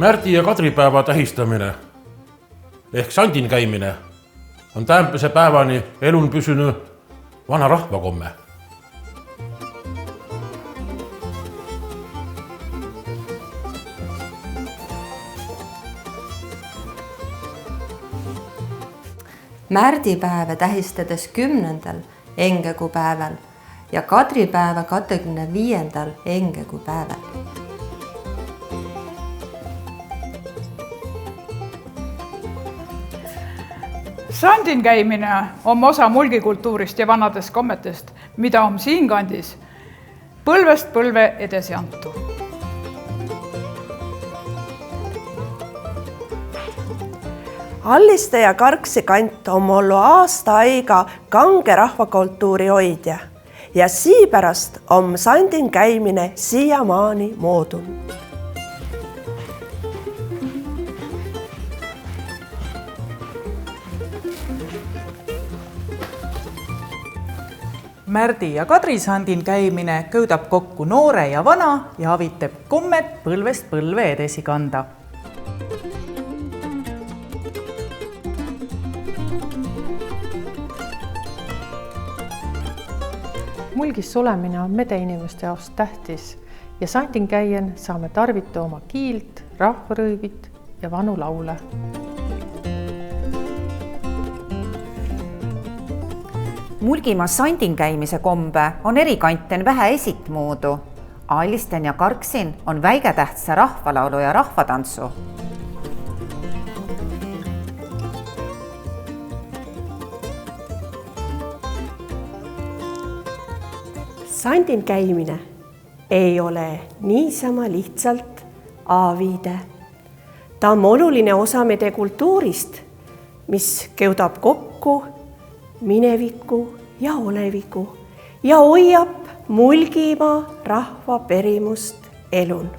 Märdi ja Kadripäeva tähistamine ehk sandin käimine on tämpäse päevani elun püsünud vana rahvakomme. Märdipäeva tähistades 10. engekupäeval ja Kadripäeva 25. engekupäeval. Sandin käimine on osa mulgikultuurist ja vanadest kommetest, mida on siinkandis põlvest põlve edasi antu. Alliste ja Karksi kant on ollu aasta aiga kange rahvakultuuri hoidja ja siipärast on sandin käimine siiamaani moodun. Märdi ja Kadri sandin käimine kõudab kokku noore ja vana ja avitab kommet põlvest põlve edasi kanda. Mulgis olemine on medeinimeste jaoks tähtis ja sandin käien saame tarvita oma kiilt, rahvarõivit ja vanu laule. Mulgimaa sandin käimise kombe on eri kanten vähe esitmuudu. Allisten ja Karksin on väigetähtsa rahvalaulu ja rahvatantsu. Sandin käimine ei ole niisama lihtsalt aaviide. Ta on oluline osa meie kultuurist, mis keudab kokku mineviku ja oleviku ja hoiab Mulgimaa rahva perimust elun.